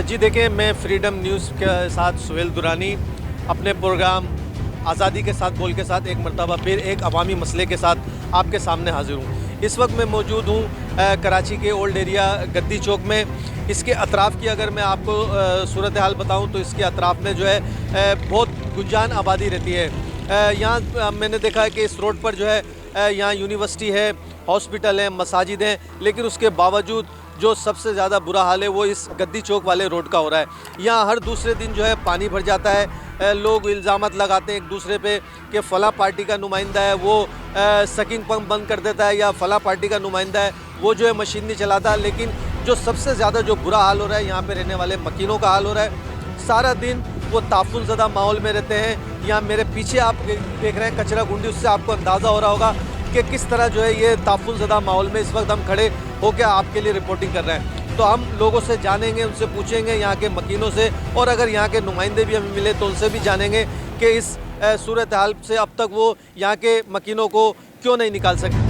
जी देखिए, मैं freedom news के साथ सुहेल दुरानी अपने प्रोग्राम आज़ादी के साथ बोल के साथ एक मरतबा फिर एक अवामी मसले के साथ आपके सामने हाजिर हूँ। इस वक्त मैं मौजूद हूँ कराची के ओल्ड एरिया गद्दी चौक में। इसके अतराफ़ की अगर मैं आपको सूरत हाल बताऊँ तो इसके अतराफ़ में जो है बहुत गुंजान आबादी रहती है। यहाँ मैंने देखा है कि इस रोड पर जो है यहाँ यूनिवर्सिटी है, हॉस्पिटल है, मसाजिद हैं, लेकिन उसके बावजूद जो सबसे ज़्यादा बुरा हाल है वो इस गद्दी चौक वाले रोड का हो रहा है। यहाँ हर दूसरे दिन जो है पानी भर जाता है। लोग इल्ज़ामत लगाते हैं एक दूसरे पे कि फ़लाँ पार्टी का नुमाइंदा है वो सकिंग पंप बंद कर देता है, या फ़लाँ पार्टी का नुमाइंदा है वो जो है मशीन नहीं चलाता। लेकिन जो सबसे ज़्यादा जो बुरा हाल हो रहा है यहाँ पे रहने वाले मकीनों का हाल हो रहा है। सारा दिन वो ताफुनज़दा माहौल में रहते हैं। यहाँ मेरे पीछे आप देख रहे हैं कचरा गुंडी, उससे आपको अंदाज़ा हो रहा होगा कि किस तरह जो है ये ताफुनज़दा माहौल में इस वक्त हम खड़े होकर आपके लिए रिपोर्टिंग कर रहे हैं। तो हम लोगों से जानेंगे, उनसे पूछेंगे यहाँ के मकीनों से, और अगर यहाँ के नुमाइंदे भी हमें मिले तो उनसे भी जानेंगे कि इस सूरत हाल से अब तक वो यहाँ के मकीनों को क्यों नहीं निकाल सके।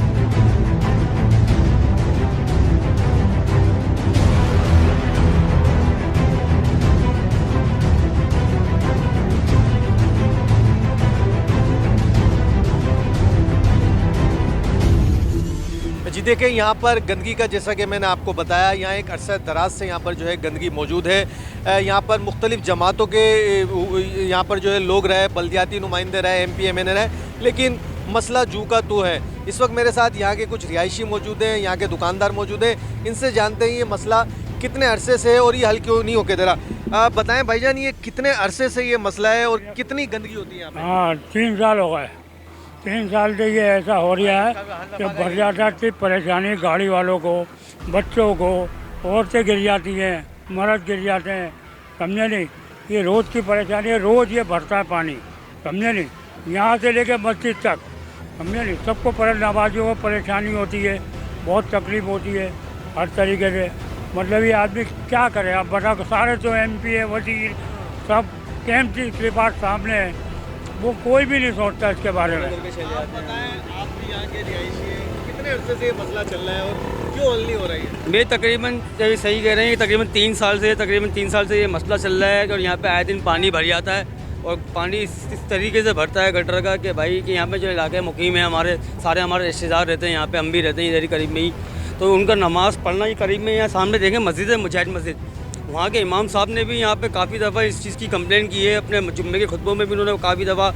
जी देखिए, यहाँ पर गंदगी का जैसा कि मैंने आपको बताया, यहाँ एक अरसा दराज से यहाँ पर जो है गंदगी मौजूद है। यहाँ पर मुख्तलिफ़ जमातों के यहाँ पर जो है लोग रहे, बल्दियाती नुमाइंदे रहे, MP MNA रहे, लेकिन मसला जू का तू है। इस वक्त मेरे साथ यहाँ के कुछ रिहायशी मौजूद हैं, यहाँ के दुकानदार मौजूद हैं। इनसे जानते हैं ये मसला कितने अरसे से है और ये हल क्यों नहीं होके दे रहा। बताएँ भाईजान, ये कितने अरसे से ये मसला है और कितनी गंदगी होती है यहाँ पर? हाँ, 3 साल हो गए। 3 साल से ये ऐसा हो रहा है कि भर जाता थी परेशानी गाड़ी वालों को, बच्चों को, औरतें गिर जाती हैं, मर्द गिर जाते हैं, समझे नहीं। ये रोज़ की परेशानी है, रोज़ ये भरता है पानी, समझे नहीं। यहाँ से लेके मस्जिद तक, समझे नहीं, सबको नमाजियों को परेशानी होती है, बहुत तकलीफ़ होती है हर तरीके से। मतलब ये आदमी क्या करे आप बताओ। सारे तो MP है, वजीर सब कैंप की स्लिपार सामने है, वो कोई भी नहीं सोचता इसके बारे में। आप बताएं, आप भी यहाँ के रिहायशी हैं, कितने अरसे से ये मसला चल रहा है और क्यों हल नहीं हो रहा है? मैं तकरीबन सही कह रहे हैं, तकरीबन 3 साल से ये मसला चल रहा है और यहाँ पे आए दिन पानी भर जाता है। और पानी इस तरीके से भरता है गटर का कि भाई कि यहाँ पे जो इलाके मुकीम है हमारे रिश्तेदार रहते हैं यहाँ पे, हम भी रहते हैं इधर ही करीब में ही। तो उनका नमाज़ पढ़ना ही करीब में, यहाँ सामने देखें मस्जिद है, मुजाहिद मस्जिद, वहाँ के इमाम साहब ने भी यहाँ पे काफ़ी दफ़ा इस चीज़ की कंप्लेन की है। अपने जुम्मे के खुतबों में भी उन्होंने काफ़ी दफ़ा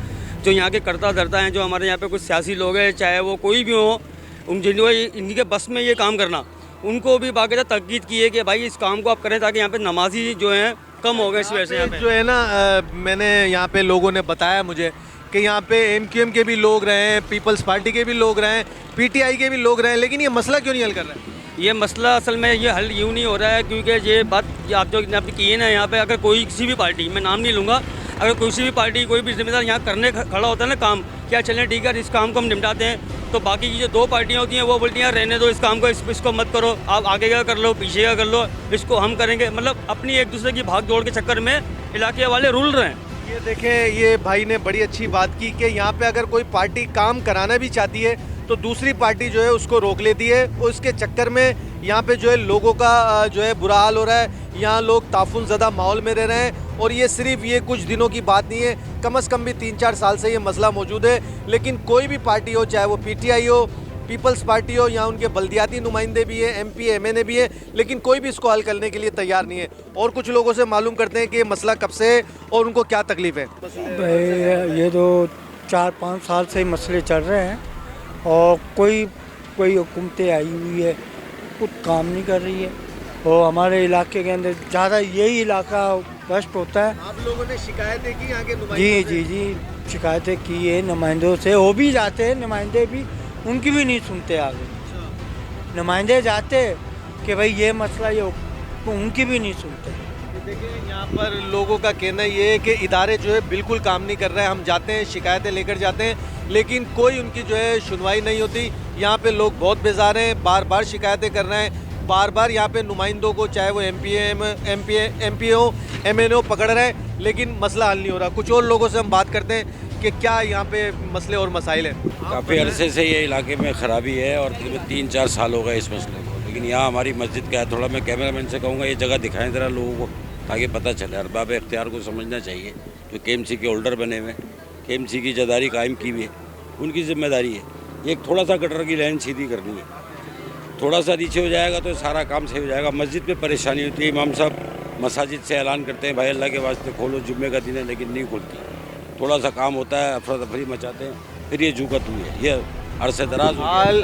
जो यहाँ के करता धरता हैं, जो हमारे यहाँ पे कुछ सियासी लोग हैं, चाहे वो कोई भी हो, उन जिनको इनके बस में ये काम करना, उनको भी बाकायदा ताकीद की है कि भाई इस काम को आप करें ताकि यहाँ पे नमाजी जो हैं कम हो गए इस वजह से। यहाँ पे जो है ना मैंने यहाँ पे लोगों ने बताया मुझे कि यहाँ पे MQM के भी लोग रहे हैं, पीपल्स पार्टी के भी लोग रहे हैं, PTI के भी लोग रहे हैं, लेकिन ये मसला क्यों नहीं हल कर रहा है? ये मसला असल में ये हल यूँ नहीं हो रहा है, क्योंकि ये बात आप जो आपने की है ना, यहाँ पे अगर कोई किसी भी पार्टी, मैं नाम नहीं लूँगा, अगर किसी भी पार्टी कोई भी जिम्मेदार यहाँ करने खड़ा होता है ना काम, क्या चलें ठीक है इस काम को हम निपटाते हैं, तो बाकी की जो 2 पार्टियाँ होती हैं वो बोलती हैं रहने दो इस काम को, इसको मत करो, आप आगे का कर लो, पीछे का कर लो, इसको हम करेंगे। मतलब अपनी एक दूसरे की भाग दौड़ के चक्कर में इलाके वाले रूल रहे हैं। ये देखें, ये भाई ने बड़ी अच्छी बात की कि यहाँ पे अगर कोई पार्टी काम कराना भी चाहती है तो दूसरी पार्टी जो है उसको रोक लेती है, और उसके चक्कर में यहाँ पे जो है लोगों का जो है बुरा हाल हो रहा है। यहाँ लोग ताफुनज़दा माहौल में रह रहे हैं, और ये सिर्फ ये कुछ दिनों की बात नहीं है, कम से कम भी 3-4 साल से ये मसला मौजूद है। लेकिन कोई भी पार्टी हो, चाहे वो PTI हो, पीपल्स पार्टी हो, यहाँ उनके बल्दियाती नुमाइंदे भी हैं, MP MNA भी है, लेकिन कोई भी इसको हल करने के लिए तैयार नहीं है। और कुछ लोगों से मालूम करते हैं कि ये मसला कब से है और उनको क्या तकलीफ़ है। भाई ये तो 4-5 साल से मसले चल रहे हैं और कोई हुकूमतें आई हुई है, कुछ काम नहीं कर रही है। और हमारे इलाके के अंदर ज़्यादा यही इलाका कष्ट होता है। आप लोगों ने शिकायतें की यहाँ के नुमाइंदों से? जी शिकायतें की है नुमाइंदों से, हो भी जाते हैं नुमाइंदे भी, उनकी भी नहीं सुनते आगे। नुमाइंदे जाते कि भाई ये मसला ये, तो उनकी भी नहीं सुनते। देखिए, यहाँ पर लोगों का कहना ये है कि इदारे जो है बिल्कुल काम नहीं कर रहे हैं। हम जाते हैं, शिकायतें लेकर जाते हैं, लेकिन कोई उनकी जो है सुनवाई नहीं होती। यहाँ पे लोग बहुत बेजार हैं, बार बार शिकायतें कर रहे हैं, बार बार यहाँ पे नुमाइंदों को, चाहे वो MP हो MNA हो, पकड़ रहे हैं, लेकिन मसला हल नहीं हो रहा। कुछ और लोगों से हम बात करते हैं कि क्या यहाँ पे मसले और मसाइल हैं। काफ़ी अरसे से ये इलाके में ख़राबी है और तकरीबन 3-4 साल हो गए इस मसले को, लेकिन यहाँ हमारी मस्जिद का है। थोड़ा मैं कैमरामैन से कहूँगा ये जगह दिखाएं ज़रा लोगों को, आगे पता चले। अरबाब इख्तियार को समझना चाहिए, जो KMC के होल्डर बने हुए हैं, KMC की जदारी कायम की हुई है, उनकी जिम्मेदारी है। एक थोड़ा सा गटर की लाइन सीधी करनी है, थोड़ा सा नीचे हो जाएगा तो सारा काम सही हो जाएगा। मस्जिद में परेशानी होती है, इमाम साहब मसाजिद से ऐलान करते हैं भाई अल्लाह के वास्ते खोलो, जुम्मे का दिन है, लेकिन नहीं खुलती। थोड़ा सा काम होता है, अफरा तफरी मचाते हैं, फिर ये जुकत हुई है। ये अरसे दराज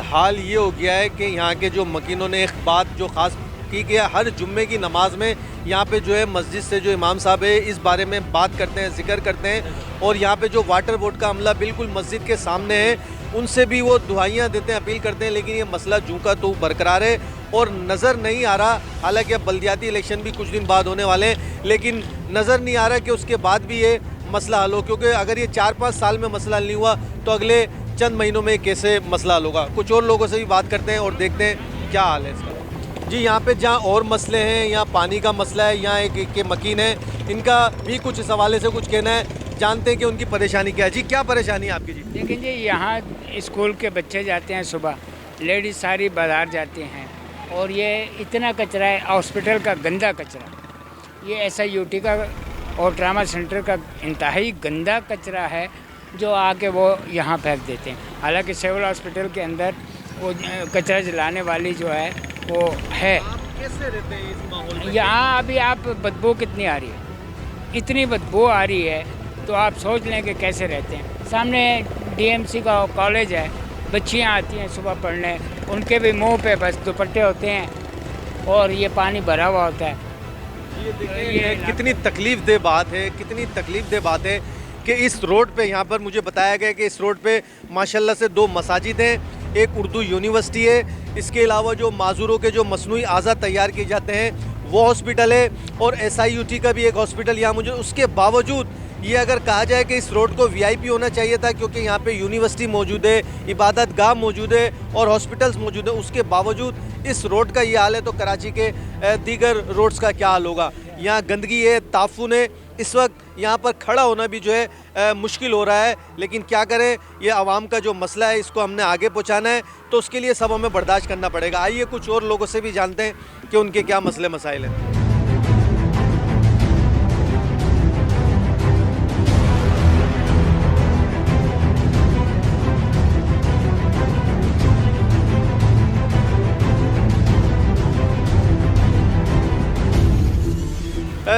हाल ये हो गया है कि यहाँ के जो मकीनों ने एक बात जो ख़ास की कि हर जुम्मे की नमाज में यहाँ पे जो है मस्जिद से जो इमाम साहब है इस बारे में बात करते हैं, जिक्र करते हैं। और यहाँ पे जो वाटर बोर्ड का अमला बिल्कुल मस्जिद के सामने है, उनसे भी वो दुआइयाँ देते हैं, अपील करते हैं, लेकिन ये मसला जूँ का तो बरकरार है और नज़र नहीं आ रहा। हालांकि अब बल्दियाती इलेक्शन भी कुछ दिन बाद होने वाले हैं, लेकिन नज़र नहीं आ रहा कि उसके बाद भी ये मसला हल हो, क्योंकि अगर ये 4-5 साल में मसला हल नहीं हुआ तो अगले चंद महीनों में कैसे मसला हल होगा। कुछ और लोगों से भी बात करते हैं और देखते हैं क्या हाल है इसका। जी, यहाँ पे जहाँ और मसले हैं, यहाँ पानी का मसला है, यहाँ एक के मकीन है, इनका भी कुछ इस हवाले से कुछ कहना है, जानते हैं कि उनकी परेशानी क्या है। जी, क्या परेशानी है आपकी? जी लेकिन जी यहाँ स्कूल के बच्चे जाते हैं सुबह, लेडीज सारी बाजार जाती हैं और ये इतना कचरा है, हॉस्पिटल का गंदा कचरा, ये SIUT का और ट्रामा सेंटर का इंतहाई गंदा कचरा है जो आके वो यहाँ फेंक देते हैं। हालांकि सिविल हॉस्पिटल के अंदर वो कचरा जलाने वाली जो है वो है। आप कैसे रहते हैं इस माहौल में? यहाँ अभी आप बदबू कितनी आ रही है, इतनी बदबू आ रही है तो आप सोच लें कि कैसे रहते हैं। सामने DMC का कॉलेज है, बच्चियाँ आती हैं सुबह पढ़ने, उनके भी मुंह पे बस दुपट्टे होते हैं और ये पानी भरा हुआ होता है। ये देखिए कितनी तकलीफ दे बात है, कितनी तकलीफ दे बात है कि इस रोड पे, यहाँ पर मुझे बताया गया कि इस रोड पे माशाल्लाह से 2 मसाजिद हैं, एक उर्दू यूनिवर्सिटी है, इसके अलावा जो माजूरों के जो मसनूई आज़ा तैयार किए जाते हैं वो हॉस्पिटल है, और SIUT का भी एक हॉस्पिटल यहाँ मुझे। उसके बावजूद ये अगर कहा जाए कि इस रोड को VIP होना चाहिए था, क्योंकि यहाँ पे यूनिवर्सिटी मौजूद है, इबादत गाह मौजूद है और हॉस्पिटल्स मौजूद है, उसके बावजूद इस रोड का ये हाल है, तो कराची के दीगर रोड्स का क्या हाल होगा। यहाँ गंदगी है, ताफुन है, इस वक्त यहाँ पर खड़ा होना भी जो है मुश्किल हो रहा है। लेकिन क्या करें, ये आवाम का जो मसला है इसको हमने आगे पहुँचाना है, तो उसके लिए सब हमें बर्दाश्त करना पड़ेगा। आइए कुछ और लोगों से भी जानते हैं कि उनके क्या मसले मसाइल हैं।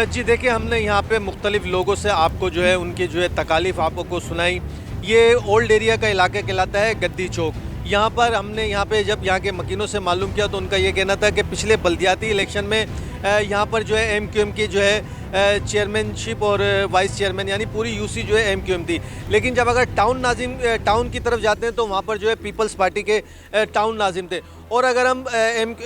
जी देखिए, हमने यहाँ पे मुख्तलिफ लोगों से आपको जो है उनकी जो है तकालीफ आपको सुनाई। ये ओल्ड एरिया का इलाका कहलाता है गद्दी चौक। यहाँ पर हमने यहाँ पे जब यहाँ के मकीनों से मालूम किया तो उनका ये कहना था कि पिछले बल्दियाती इलेक्शन में यहाँ पर जो है MQM की जो है चेयरमैनशिप और वाइस चेयरमैन यानी पूरी UC जो है MQM थी। लेकिन जब अगर टाउन की तरफ जाते हैं तो वहाँ पर जो है पीपल्स पार्टी के टाउन नाजिम थे, और अगर हम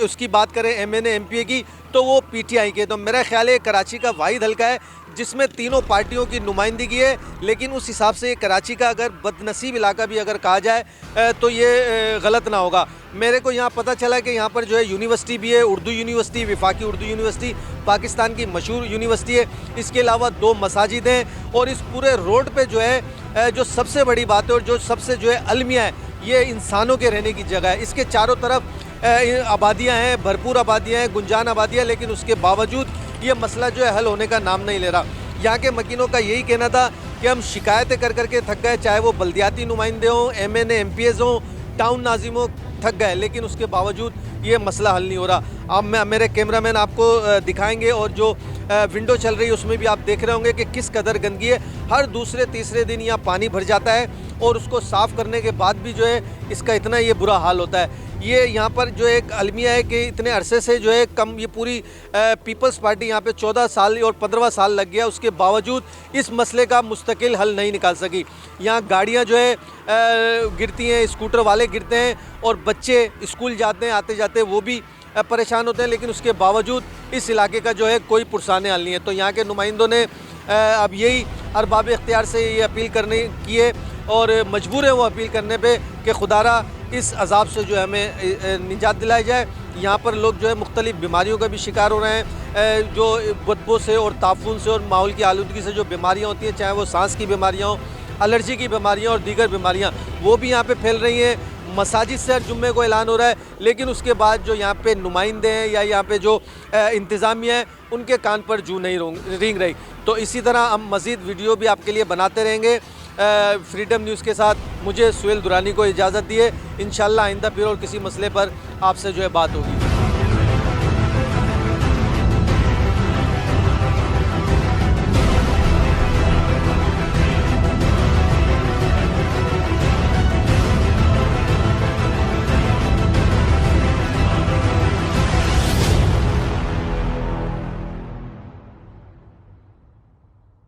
उसकी बात करें MNA MPA की तो वो PTI के। तो मेरा ख्याल है कराची का वाहिद हल्का है जिसमें तीनों पार्टियों की नुमाइंदगी है, लेकिन उस हिसाब से कराची का अगर बदनसीब इलाका भी अगर कहा जाए तो ये गलत ना होगा। मेरे को यहाँ पता चला कि यहाँ पर जो है यूनिवर्सिटी भी है, उर्दू यूनिवर्सिटी, विफाकी उर्दू यूनिवर्सिटी, पाकिस्तान की मशहूर यूनिवर्सिटी है। इसके अलावा 2 मसाजिद हैं, और इस पूरे रोड पे जो है जो सबसे बड़ी बात है और जो सबसे जो है अलमिया है, ये इंसानों के रहने की जगह है। इसके चारों तरफ आबादियाँ हैं, भरपूर आबादियाँ हैं, गुंजान आबादियाँ, लेकिन उसके बावजूद ये मसला जो है हल होने का नाम नहीं ले रहा। यहाँ के मकीनों का यही कहना था कि हम शिकायतें कर करके थक गए, चाहे वो बल्दियाती नुमाइंदे हों, MNA MPAs हों, टाउन नाजिम हों, थक गए, लेकिन उसके बावजूद ये मसला हल नहीं हो रहा। अब मेरे कैमरामैन आपको दिखाएंगे, और जो विंडो चल रही है उसमें भी आप देख रहे होंगे कि किस कदर गंदगी है। हर दूसरे तीसरे दिन यहाँ पानी भर जाता है, और उसको साफ़ करने के बाद भी जो है इसका इतना ये बुरा हाल होता है। ये यहाँ पर जो एक अलमिया है कि इतने अरसे से जो है ये पूरी पीपल्स पार्टी यहाँ पे 14 साल और 15वां साल लग गया, उसके बावजूद इस मसले का मुस्तकिल हल नहीं निकाल सकी। यहाँ गाड़ियाँ जो है गिरती हैं, स्कूटर वाले गिरते हैं, और बच्चे स्कूल जाते हैं, आते जाते वो भी परेशान होते हैं, लेकिन उसके बावजूद इस इलाके का जो है कोई पुरसाने हल नहीं है। तो यहाँ के नुमाइंदों ने अब यही अरबाब इख्तियार से ये अपील करने की है, और मजबूर है वो अपील करने पे कि खुदारा इस अजाब से जो है हमें निजात दिलाई जाए। यहाँ पर लोग जो है मुख्तलिफ़ बीमारियों का भी शिकार हो रहे हैं, जो बदबू से और ताफून से और माहौल की आलूदगी से जो बीमारियाँ होती हैं, चाहे वो सांस की बीमारियाँ हों, एलर्जी की बीमारियाँ और दीगर बीमारियाँ, वो भी यहाँ पे फैल रही हैं। मसाजिद से हर जुम्मे को ऐलान हो रहा है, लेकिन उसके बाद जो यहाँ पे नुमाइंदे हैं या यहाँ पे जो इंतज़ामिया है उनके कान पर जू नहीं रेंग रही। तो इसी तरह हम मज़ीद वीडियो भी आपके लिए बनाते रहेंगे। फ्रीडम न्यूज़ के साथ मुझे सुहेल दुरानी को इजाज़त दिए। इंशाल्लाह आइंदा फिर और किसी मसले पर आपसे जो है बात होगी।